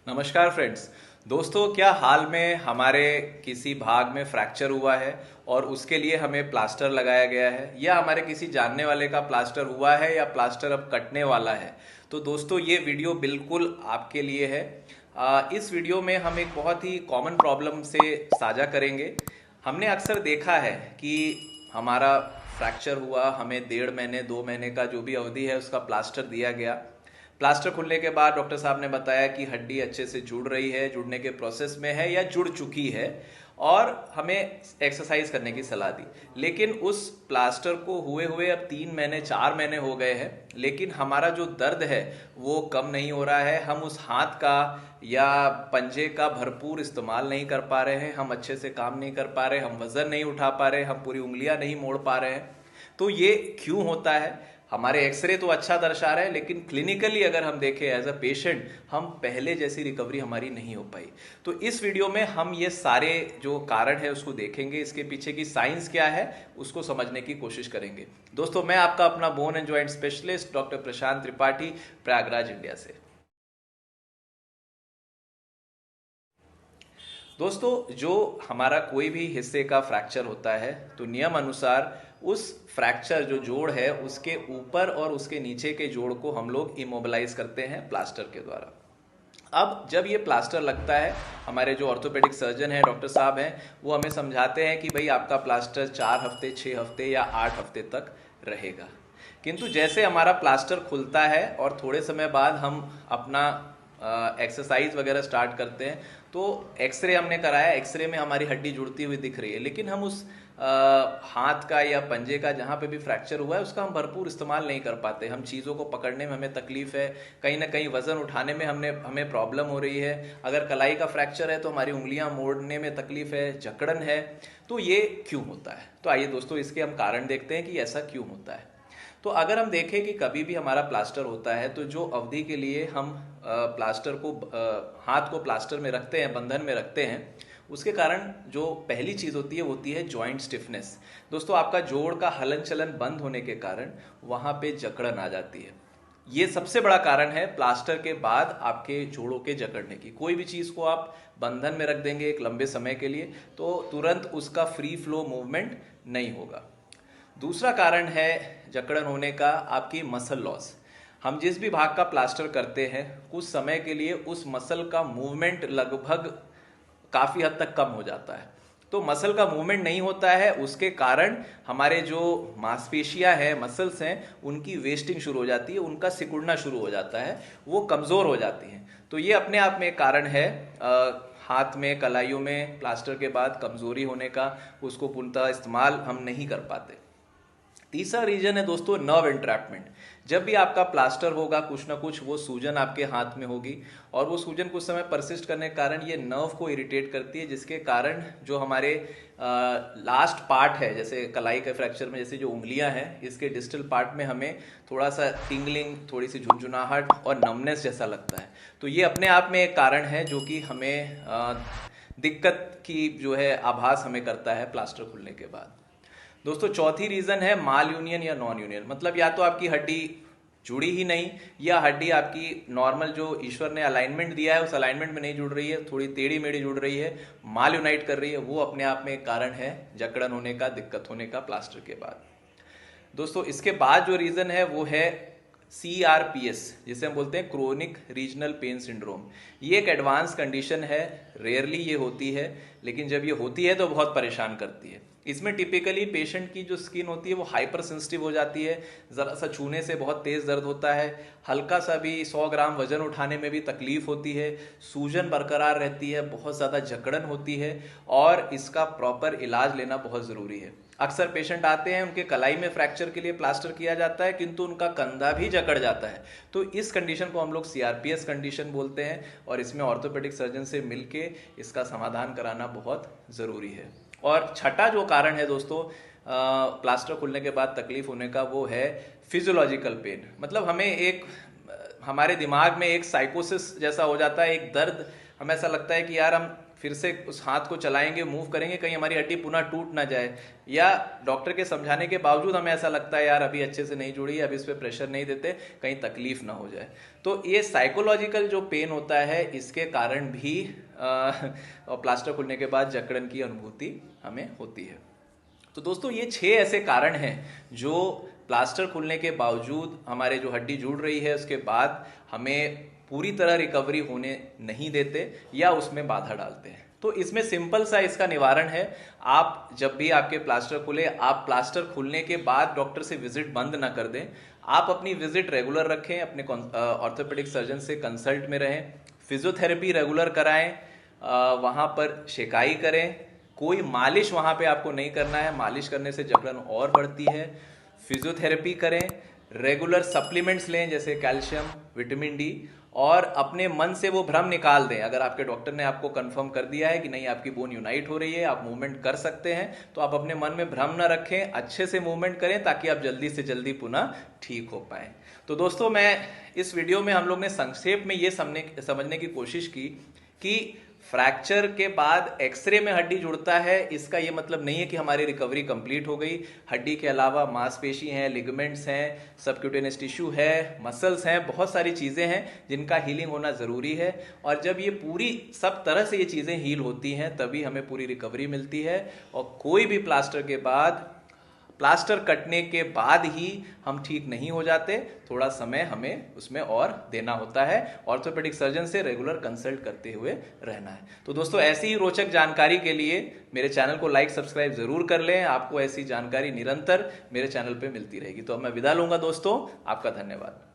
नमस्कार फ्रेंड्स। दोस्तों, क्या हाल में हमारे किसी भाग में फ्रैक्चर हुआ है और उसके लिए हमें प्लास्टर लगाया गया है, या हमारे किसी जानने वाले का प्लास्टर हुआ है या प्लास्टर अब कटने वाला है? तो दोस्तों, ये वीडियो बिल्कुल आपके लिए है। इस वीडियो में हम एक बहुत ही कॉमन प्रॉब्लम से साझा करेंगे। हमने अक्सर देखा है कि हमारा फ्रैक्चर हुआ, हमें 1.5 महीने 2 महीने का जो भी अवधि है उसका प्लास्टर दिया गया। प्लास्टर खुलने के बाद डॉक्टर साहब ने बताया कि हड्डी अच्छे से जुड़ रही है, जुड़ने के प्रोसेस में है या जुड़ चुकी है, और हमें एक्सरसाइज करने की सलाह दी। लेकिन उस प्लास्टर को हुए हुए अब 3 महीने 4 महीने हो गए हैं, लेकिन हमारा जो दर्द है वो कम नहीं हो रहा है। हम उस हाथ का या पंजे का भरपूर इस्तेमाल नहीं कर पा रहे हैं, हम अच्छे से काम नहीं कर पा रहे, हम वजन नहीं उठा पा रहे, हम पूरी उंगलियां नहीं मोड़ पा रहे हैं। तो ये क्यों होता है? हमारे एक्सरे तो अच्छा दर्शा रहे हैं, लेकिन क्लिनिकली अगर हम देखें एज अ पेशेंट, हम पहले जैसी रिकवरी हमारी नहीं हो पाई। तो इस वीडियो में हम ये सारे जो कारण है उसको देखेंगे, इसके पीछे की साइंस क्या है उसको समझने की कोशिश करेंगे। दोस्तों, मैं आपका अपना bone and joint specialist doctor Prashant Tripathi, Prayagraj, India से। दोस्तों, जो हमारा कोई भी हिस्से का फ्रैक्चर होता है तो नियम अनुसार उस फ्रैक्चर जो जोड़ है उसके ऊपर और उसके नीचे के जोड़ को हम लोग इमोबिलाइज करते हैं प्लास्टर के द्वारा। अब जब ये प्लास्टर लगता है, हमारे जो ऑर्थोपेडिक सर्जन हैं, डॉक्टर साहब हैं, वो हमें समझाते हैं कि भाई आपका प्लास्टर 4 हफ्ते 6 हफ्ते या 8 हफ्ते तक रहेगा। किंतु जैसे हमारा प्लास्टर खुलता है और थोड़े समय बाद हम अपना एक्सरसाइज वगैरह स्टार्ट करते हैं, तो एक्सरे हमने कराया, एक्सरे में हमारी हड्डी जुड़ती हुई दिख रही है, लेकिन हम उस हाथ का या पंजे का जहाँ पे भी फ्रैक्चर हुआ है उसका हम भरपूर इस्तेमाल नहीं कर पाते। हम चीज़ों को पकड़ने में हमें तकलीफ है, कहीं ना कहीं वजन उठाने में हमें प्रॉब्लम हो रही है। अगर कलाई का फ्रैक्चर है तो हमारी उंगलियां मोड़ने में तकलीफ है, जकड़न है। तो ये क्यों होता है? तो आइए दोस्तों, इसके हम कारण देखते हैं कि ऐसा क्यों होता है। तो अगर हम देखें कि कभी भी हमारा प्लास्टर होता है तो जो अवधि के लिए हम प्लास्टर को हाथ को प्लास्टर में रखते हैं, बंधन में रखते हैं, उसके कारण जो पहली चीज़ होती है वो होती है जॉइंट स्टिफनेस। दोस्तों, आपका जोड़ का हलन चलन बंद होने के कारण वहाँ पे जकड़न आ जाती है। ये सबसे बड़ा कारण है प्लास्टर के बाद आपके जोड़ों के जकड़ने की। कोई भी चीज़ को आप बंधन में रख देंगे एक लंबे समय के लिए तो तुरंत उसका फ्री फ्लो मूवमेंट नहीं होगा। दूसरा कारण है जकड़न होने का आपकी मसल लॉस। हम जिस भी भाग का प्लास्टर करते हैं कुछ समय के लिए उस मसल का मूवमेंट लगभग काफ़ी हद तक कम हो जाता है। तो मसल का मूवमेंट नहीं होता है, उसके कारण हमारे जो मांसपेशियां हैं, मसल्स हैं, उनकी वेस्टिंग शुरू हो जाती है, उनका सिकुड़ना शुरू हो जाता है, वो कमज़ोर हो जाती हैं। तो ये अपने आप में एक कारण है हाथ में, कलाइयों में प्लास्टर के बाद कमज़ोरी होने का, उसको पूर्णतः इस्तेमाल हम नहीं कर पाते। तीसरा रीजन है दोस्तों नर्व एंट्रैपमेंट। जब भी आपका प्लास्टर होगा कुछ ना कुछ वो सूजन आपके हाथ में होगी, और वो सूजन कुछ समय परसिस्ट करने के कारण ये नर्व को इरिटेट करती है, जिसके कारण जो हमारे लास्ट पार्ट है, जैसे कलाई के फ्रैक्चर में जैसे जो उंगलियां हैं, इसके डिस्टल पार्ट में हमें थोड़ा सा टिंगलिंग, थोड़ी सी झुनझुनाहट और नमनेस जैसा लगता है। तो ये अपने आप में एक कारण है जो कि हमें दिक्कत की जो है आभास हमें करता है प्लास्टर खुलने के बाद। दोस्तों, चौथी रीजन है माल यूनियन या नॉन यूनियन। मतलब या तो आपकी हड्डी जुड़ी ही नहीं, या हड्डी आपकी नॉर्मल जो ईश्वर ने अलाइनमेंट दिया है उस अलाइनमेंट में नहीं जुड़ रही है, थोड़ी टेढ़ी मेढ़ी जुड़ रही है, माल यूनाइट कर रही है। वो अपने आप में एक कारण है जकड़न होने का, दिक्कत होने का प्लास्टर के बाद। दोस्तों, इसके बाद जो रीजन है वो है CRPS, जिसे हम बोलते हैं क्रोनिक रीजनल पेन सिंड्रोम। ये एक एडवांस कंडीशन है, रेयरली ये होती है, लेकिन जब ये होती है तो बहुत परेशान करती है। इसमें टिपिकली पेशेंट की जो स्किन होती है वो हाइपर सेंसिटिव हो जाती है, ज़रा सा छूने से बहुत तेज़ दर्द होता है, हल्का सा भी 100 ग्राम वजन उठाने में भी तकलीफ होती है, सूजन बरकरार रहती है, बहुत ज़्यादा जकड़न होती है, और इसका प्रॉपर इलाज लेना बहुत ज़रूरी है। अक्सर पेशेंट आते हैं, उनके कलाई में फ्रैक्चर के लिए प्लास्टर किया जाता है, किंतु उनका कंधा भी जकड़ जाता है। तो इस कंडीशन को हम लोग CRPS कंडीशन बोलते हैं, और इसमें ऑर्थोपेडिक सर्जन से मिलके इसका समाधान कराना बहुत ज़रूरी है। और छठा जो कारण है दोस्तों प्लास्टर खुलने के बाद तकलीफ होने का, वो है फिजियोलॉजिकल पेन। मतलब हमारे दिमाग में एक साइकोसिस जैसा हो जाता है, एक दर्द। हमें ऐसा लगता है कि यार हम फिर से उस हाथ को चलाएंगे, मूव करेंगे, कहीं हमारी हड्डी पुनः टूट ना जाए, या डॉक्टर के समझाने के बावजूद हमें ऐसा लगता है यार अभी अच्छे से नहीं जुड़ी, अभी इस पर प्रेशर नहीं देते, कहीं तकलीफ ना हो जाए। तो ये साइकोलॉजिकल जो पेन होता है, इसके कारण भी प्लास्टर खुलने के बाद जकड़न की अनुभूति हमें होती है। तो दोस्तों ये 6 ऐसे कारण हैं जो प्लास्टर खुलने के बावजूद हमारे जो हड्डी जुड़ रही है उसके बाद हमें पूरी तरह रिकवरी होने नहीं देते या उसमें बाधा डालते हैं। तो इसमें सिंपल सा इसका निवारण है। आप जब भी आपके प्लास्टर खुले, आप प्लास्टर खुलने के बाद डॉक्टर से विजिट बंद ना कर दें। आप अपनी विजिट रेगुलर रखें, अपने ऑर्थोपेडिक सर्जन से कंसल्ट में रहें, फिजियोथेरेपी रेगुलर कराएं, वहाँ पर शिकाई करें। कोई मालिश वहाँ पे आपको नहीं करना है, मालिश करने से जकड़न और बढ़ती है। फिजियोथेरेपी करें, रेगुलर सप्लीमेंट्स लें जैसे कैल्शियम, विटामिन डी, और अपने मन से वो भ्रम निकाल दें। अगर आपके डॉक्टर ने आपको कंफर्म कर दिया है कि नहीं आपकी बोन यूनाइट हो रही है, आप मूवमेंट कर सकते हैं, तो आप अपने मन में भ्रम ना रखें, अच्छे से मूवमेंट करें ताकि आप जल्दी से जल्दी पुनः ठीक हो पाएं। तो दोस्तों मैं इस वीडियो में हम लोग ने संक्षेप में ये समझने की कोशिश की कि फ्रैक्चर के बाद एक्सरे में हड्डी जुड़ता है, इसका ये मतलब नहीं है कि हमारी रिकवरी कंप्लीट हो गई। हड्डी के अलावा मांसपेशी हैं, लिगामेंट्स हैं, सबक्यूटेनियस टिश्यू है, मसल्स हैं, बहुत सारी चीज़ें हैं जिनका हीलिंग होना ज़रूरी है। और जब ये पूरी सब तरह से ये चीज़ें हील होती हैं तभी हमें पूरी रिकवरी मिलती है। और कोई भी प्लास्टर कटने के बाद ही हम ठीक नहीं हो जाते, थोड़ा समय हमें उसमें और देना होता है। ऑर्थोपेडिक सर्जन से रेगुलर कंसल्ट करते हुए रहना है। तो दोस्तों ऐसी ही रोचक जानकारी के लिए मेरे चैनल को लाइक सब्सक्राइब जरूर कर लें। आपको ऐसी जानकारी निरंतर मेरे चैनल पे मिलती रहेगी। तो अब मैं विदा लूंगा दोस्तों, आपका धन्यवाद।